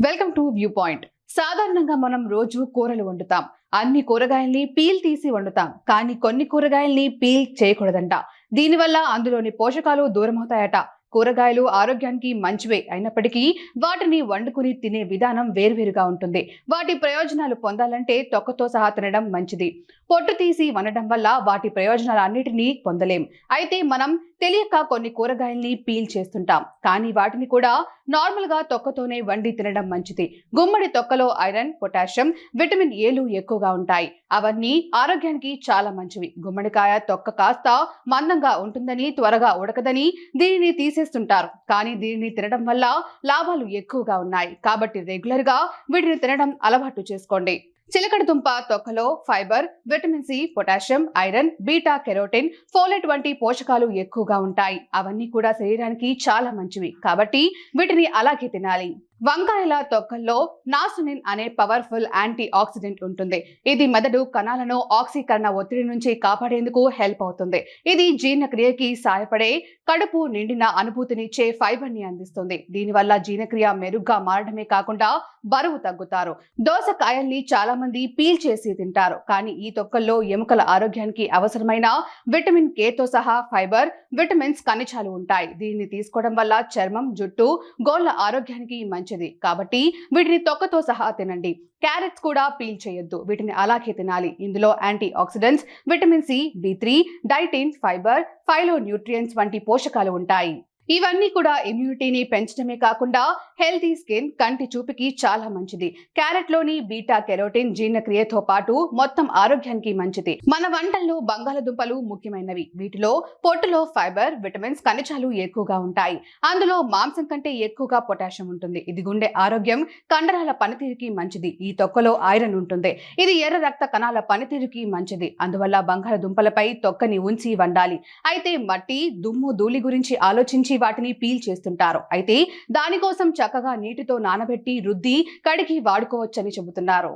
Welcome to view point. సాధారణంగా మనం రోజు కూరలు వండుతాం. అన్ని కూరగాయల్ని పీల్ తీసి వండుతాం, కానీ కొన్ని కూరగాయల్ని పీల్ చేయకూడదంట. దీనివల్ల అందులోని పోషకాలు దూరమవుతాయట. కూరగాయలు ఆరోగ్యానికి మంచివే అయినప్పటికీ వాటిని వండుకుని తినే విధానం వేర్వేరుగా ఉంటుంది. వాటి ప్రయోజనాలు పొందాలంటే తొక్కతో సహా తినడం మంచిది. పొట్టు తీసి వండడం వల్ల వాటి ప్రయోజనాలన్నిటినీ పొందలేం. అయితే మనం తెలియక కొన్ని కూరగాయల్ని పీల్ చేస్తుంటాం, కానీ వాటిని కూడా నార్మల్ గా తొక్కతోనే వండి తినడం మంచిది. గుమ్మడి తొక్కలో ఐరన్, పొటాషియం, విటమిన్ ఏలు ఎక్కువగా ఉంటాయి. అవన్నీ ఆరోగ్యానికి చాలా మంచివి. గుమ్మడికాయ తొక్క కాస్త మందంగా ఉంటుందని, త్వరగా ఉడకదని దీనిని తీసేస్తుంటారు, కానీ దీనిని తినడం వల్ల లాభాలు ఎక్కువగా ఉన్నాయి. కాబట్టి రెగ్యులర్ గా వీటిని తినడం అలవాటు చేసుకోండి. చిలకడ దుంప తొక్కలో fibre, vitamin C, potassium, iron, beta carotene, folate వంటి పోషకాలు ఎక్కువగా ఉంటాయి. అవన్నీ కూడా శరీరానికి చాలా మంచివి, కాబట్టి వీటిని అలాగే తినాలి. వంకాయల తొక్కల్లో నాసునిన్ అనే పవర్ఫుల్ యాంటీ ఆక్సిడెంట్ ఉంటుంది. ఇది మెదడు కణాలను ఆక్సీకరణ ఒత్తిడి నుంచి కాపాడేందుకు హెల్ప్ అవుతుంది. ఇది జీర్ణక్రియకి సాయపడే, కడుపు నిండిన అనుభూతినిచ్చే ఫైబర్ ని అందిస్తుంది. దీనివల్ల జీర్ణక్రియ మెరుగ్గా మారడమే కాకుండా బరువు తగ్గుతారు. దోసకాయల్ని చాలా మంది పీల్ చేసి తింటారు, కానీ ఈ తొక్కల్లో ఎముకల ఆరోగ్యానికి అవసరమైన విటమిన్ కే తో సహా ఫైబర్, విటమిన్స్, ఖనిజాలు ఉంటాయి. దీనిని తీసుకోవడం వల్ల చర్మం, జుట్టు, గోళ్ల ఆరోగ్యానికి మంచిది. కాబట్టి వీటిని తొక్కతో సహా తినండి. క్యారెట్స్ కూడా పీల్ చేయొద్దు, వీటిని అలాగే తినాలి. ఇందులో యాంటీ ఆక్సిడెంట్స్, విటమిన్ సి, బి3, డైటిన్, ఫైబర్, ఫైలో న్యూట్రియంట్స్ వంటి పోషకాలు ఉంటాయి. ఇవన్నీ కూడా ఇమ్యూనిటీని పెంచడమే కాకుండా హెల్తీ స్కిన్, కంటి చూపుకి చాలా మంచిది. క్యారెట్ లోని బీటా కెరోటిన్ జీర్ణక్రియతో పాటు మొత్తం ఆరోగ్యానికి మంచిది. మన వంటల్లో బంగాళదుంపలు ముఖ్యమైనవి. వీటిలో పొట్టులో ఫైబర్, విటమిన్స్, ఖనిజాలు ఎక్కువగా ఉంటాయి. అందులో మాంసం కంటే ఎక్కువగా పొటాషియం ఉంటుంది. ఇది గుండె ఆరోగ్యం, కండరాల పనితీరుకి మంచిది. ఈ తొక్కలో ఐరన్ ఉంటుంది. ఇది ఎర్ర రక్త కణాల పనితీరుకి మంచిది. అందువల్ల బంగాళదుంపలపై తొక్కని ఉంచి వండాలి. అయితే మట్టి, దుమ్ము, ధూళి గురించి ఆలోచించి వాటిని పీల్ చేస్తుంటారు. అయితే దానికోసం చక్కగా నీటితో నానబెట్టి రుద్ది కడిగి వాడుకోవచ్చని చెబుతున్నారు.